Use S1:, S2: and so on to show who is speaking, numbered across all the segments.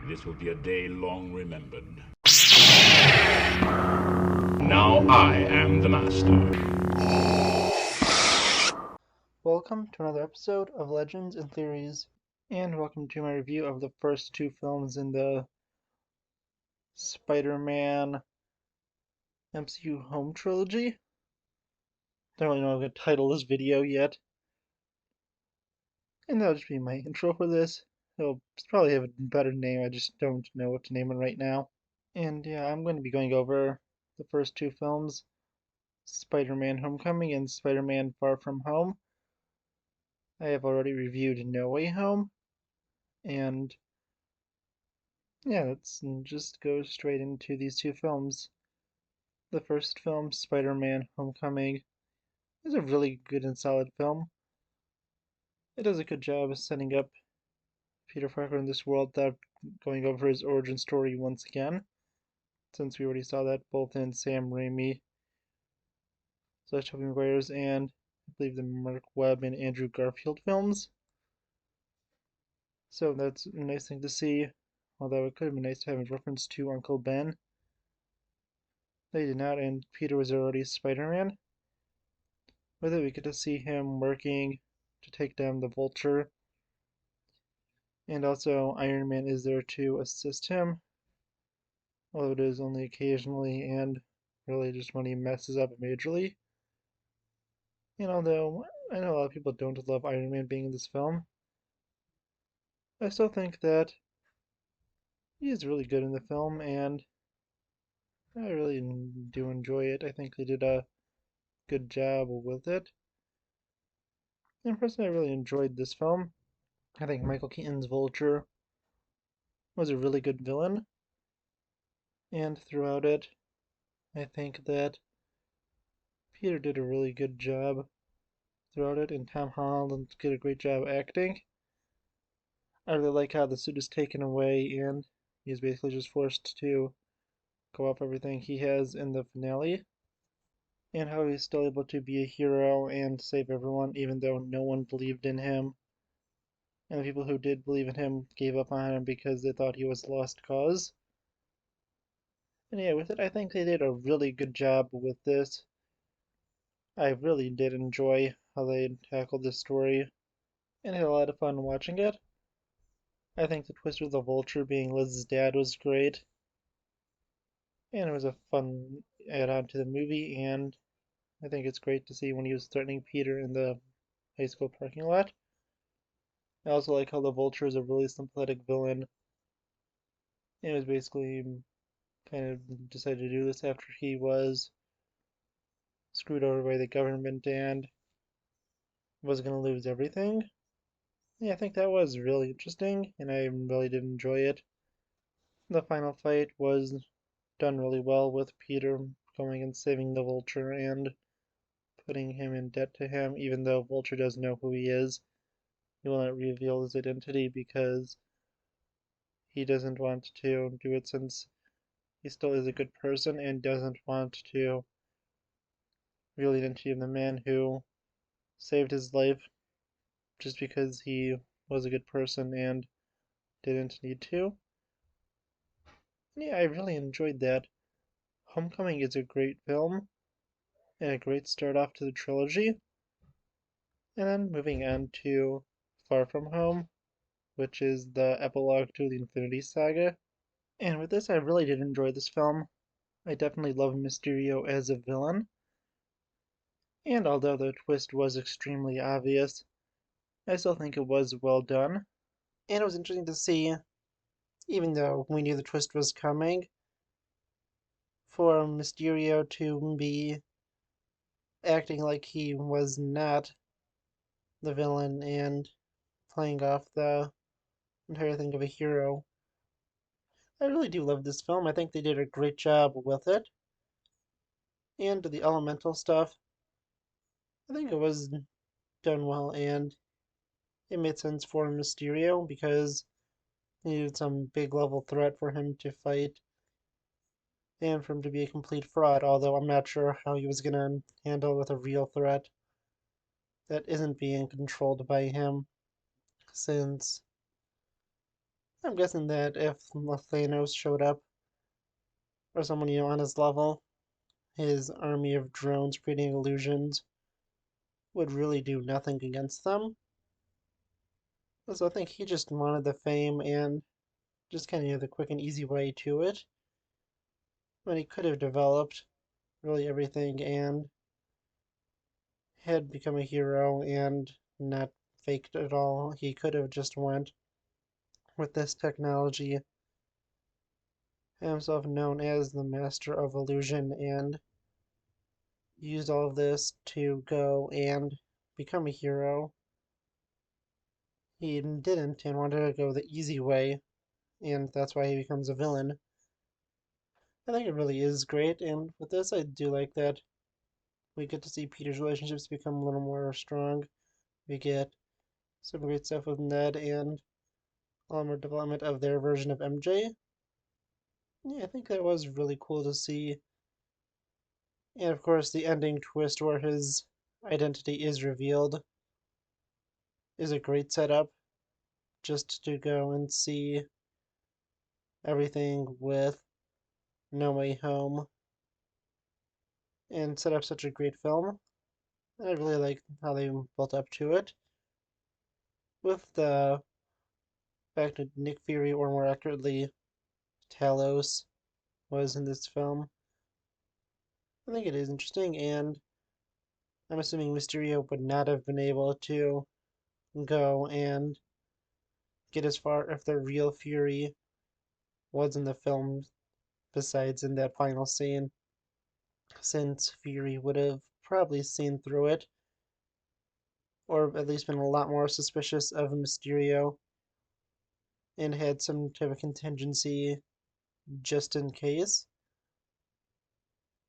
S1: This will be a day long remembered. Now I am the master.
S2: Welcome to another episode of Legends and Theories, and welcome to my review of the first two films in the Spider-Man MCU Home Trilogy. Don't really know how to title this video yet, and that'll just be my intro for this. It'll probably have a better name, I just don't know what to name it right now. And yeah, I'm going to be going over the first two films, Spider-Man Homecoming and Spider-Man Far From Home. I have already reviewed No Way Home, and yeah, let's just go straight into these two films. The first film, Spider-Man Homecoming, is a really good and solid film. It does a good job of setting up Peter Parker in this world without going over his origin story once again, since we already saw that both in Sam Raimi, Tobey Maguire's, and I believe the Mark Webb and Andrew Garfield films. So that's a nice thing to see, although it could have been nice to have a reference to Uncle Ben. They did not, and Peter was already Spider-Man. With it, we get to see him working to take down the Vulture, and also Iron Man is there to assist him, although it is only occasionally and really just when he messes up majorly. And although I know a lot of people don't love Iron Man being in this film, I still think that he is really good in the film, and I really do enjoy it. I think they did a good job with it. And personally, I really enjoyed this film. I think Michael Keaton's Vulture was a really good villain, and throughout it, I think that Peter did a really good job throughout it, and Tom Holland did a great job acting. I really like how the suit is taken away and he's basically just forced to go off everything he has in the finale, and how he's still able to be a hero and save everyone even though no one believed in him, and the people who did believe in him gave up on him because they thought he was a lost cause. And yeah, with it, I think they did a really good job with this. I really did enjoy how they tackled this story and had a lot of fun watching it. I think the twist with the Vulture being Liz's dad was great, and it was a fun add-on to the movie, and I think it's great to see when he was threatening Peter in the high school parking lot. I also like how the Vulture is a really sympathetic villain, and was basically kind of decided to do this after he was screwed over by the government and was going to lose everything. Yeah, I think that was really interesting, and I really did enjoy it. The final fight was done really well with Peter going and saving the Vulture and putting him in debt to him, even though Vulture does know who he is. He will not reveal his identity because he doesn't want to do it, since he still is a good person and doesn't want to reveal the identity of the man who saved his life just because he was a good person and didn't need to. And yeah, I really enjoyed that. Homecoming is a great film and a great start off to the trilogy. And then moving on to Far From Home, which is the epilogue to the Infinity Saga. And with this, I really did enjoy this film. I definitely love Mysterio as a villain. And although the twist was extremely obvious, I still think it was well done. And it was interesting to see, even though we knew the twist was coming, for Mysterio to be acting like he was not the villain and playing off the entire thing of a hero. I really do love this film. I think they did a great job with it. And the elemental stuff, I think it was done well, and it made sense for Mysterio because he needed some big level threat for him to fight and for him to be a complete fraud, although I'm not sure how he was going to handle with a real threat that isn't being controlled by him, since I'm guessing that if Thanos showed up, or someone, on his level, his army of drones creating illusions would really do nothing against them. So I think he just wanted the fame and just kind of the quick and easy way to it. When he could have developed really everything and had become a hero and not faked at all. He could have just went with this technology, himself known as the Master of Illusion, and used all of this to go and become a hero. He didn't and wanted to go the easy way, and that's why he becomes a villain. I think it really is great, and with this, I do like that we get to see Peter's relationships become a little more strong. We get some great stuff with Ned and a lot more development of their version of MJ. Yeah, I think that was really cool to see. And of course, the ending twist where his identity is revealed is a great setup just to go and see everything with No Way Home and set up such a great film. And I really like how they built up to it. With the fact that Nick Fury, or more accurately, Talos, was in this film, I think it is interesting, and I'm assuming Mysterio would not have been able to go and get as far if the real Fury was in the film, besides in that final scene, since Fury would have probably seen through it, or at least been a lot more suspicious of Mysterio, and had some type of contingency just in case.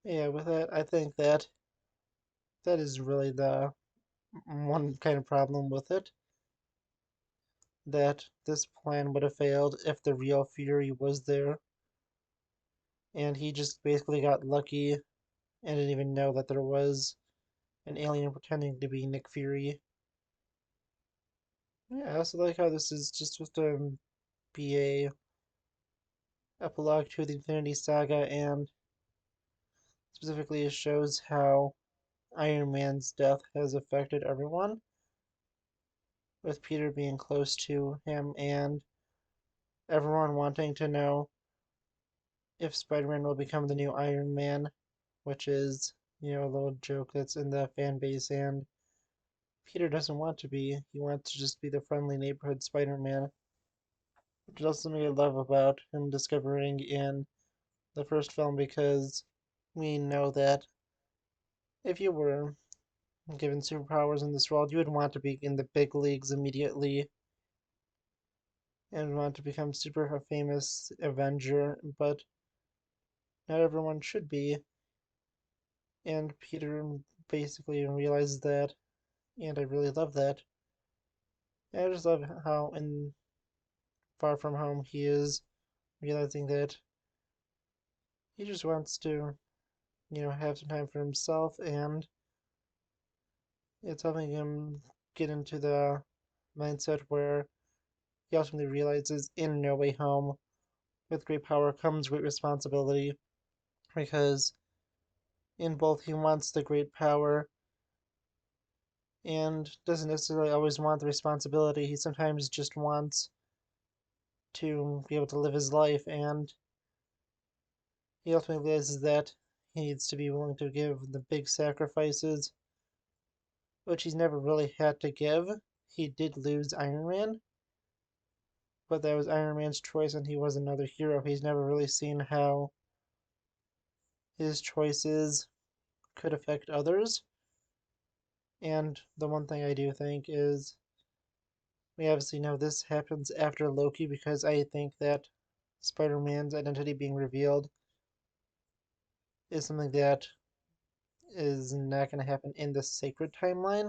S2: Yeah, with that, I think that that is really the one kind of problem with it, that this plan would have failed if the real Fury was there, and he just basically got lucky and didn't even know that there was an alien pretending to be Nick Fury. Yeah, I also like how this is just supposed to be a epilogue to the Infinity Saga, and specifically it shows how Iron Man's death has affected everyone, with Peter being close to him and everyone wanting to know if Spider-Man will become the new Iron Man, which is, a little joke that's in the fan base, and Peter doesn't want to be. He wants to just be the friendly neighborhood Spider-Man, which is also something I love about him discovering in the first film, because we know that if you were given superpowers in this world, you would want to be in the big leagues immediately and want to become super famous Avenger, but not everyone should be. And Peter basically realizes that, and I really love that. And I just love how in Far From Home he is realizing that he just wants to, have some time for himself, and it's helping him get into the mindset where he ultimately realizes in No Way Home, with great power comes great responsibility, because in both he wants the great power and doesn't necessarily always want the responsibility. He sometimes just wants to be able to live his life, and he ultimately realizes that he needs to be willing to give the big sacrifices, which he's never really had to give. He did lose Iron Man, but that was Iron Man's choice and he was another hero. He's never really seen how his choices could affect others. And the one thing I do think is we obviously know this happens after Loki, because I think that Spider Man's identity being revealed is something that is not going to happen in the sacred timeline.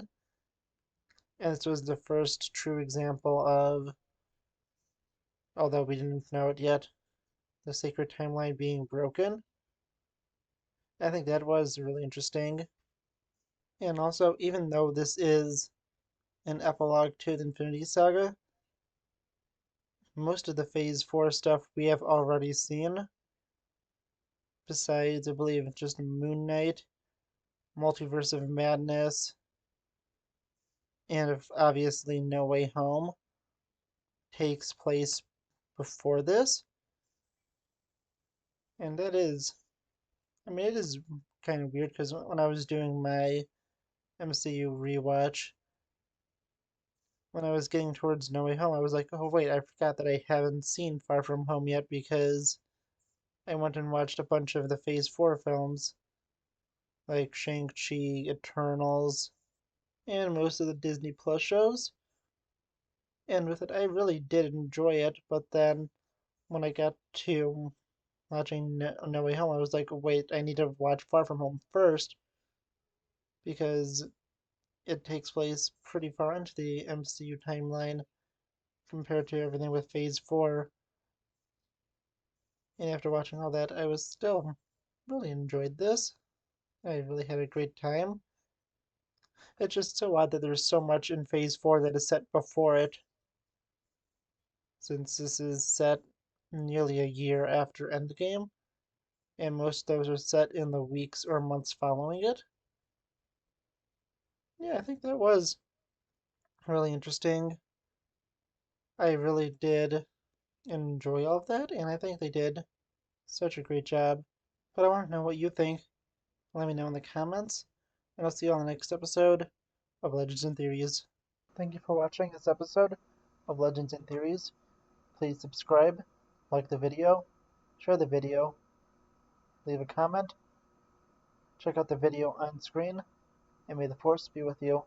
S2: And this was the first true example of, although we didn't know it yet, the sacred timeline being broken. I think that was really interesting. And also, even though this is an epilogue to the Infinity Saga, most of the Phase 4 stuff we have already seen. Besides, I believe, just Moon Knight, Multiverse of Madness, and obviously No Way Home takes place before this. And that is, I mean, it is kind of weird because when I was doing my MCU rewatch, when I was getting towards No Way Home, I was like, oh wait, I forgot that I haven't seen Far From Home yet because I went and watched a bunch of the Phase 4 films, like Shang-Chi, Eternals, and most of the Disney Plus shows. And with it, I really did enjoy it, but then when I got to watching No Way Home, I was like, wait, I need to watch Far From Home first because it takes place pretty far into the MCU timeline compared to everything with Phase 4. And after watching all that, I was still really enjoyed this. I really had a great time. It's just so odd that there's so much in Phase 4 that is set before it, since this is set nearly a year after Endgame, and most of those are set in the weeks or months following it. Yeah, I think that was really interesting. I really did enjoy all of that, and I think they did such a great job. But I want to know what you think. Let me know in the comments, and I'll see you on the next episode of Legends and Theories. Thank you for watching this episode of Legends and Theories. Please subscribe, like the video, share the video, leave a comment, check out the video on screen, and may the Force be with you.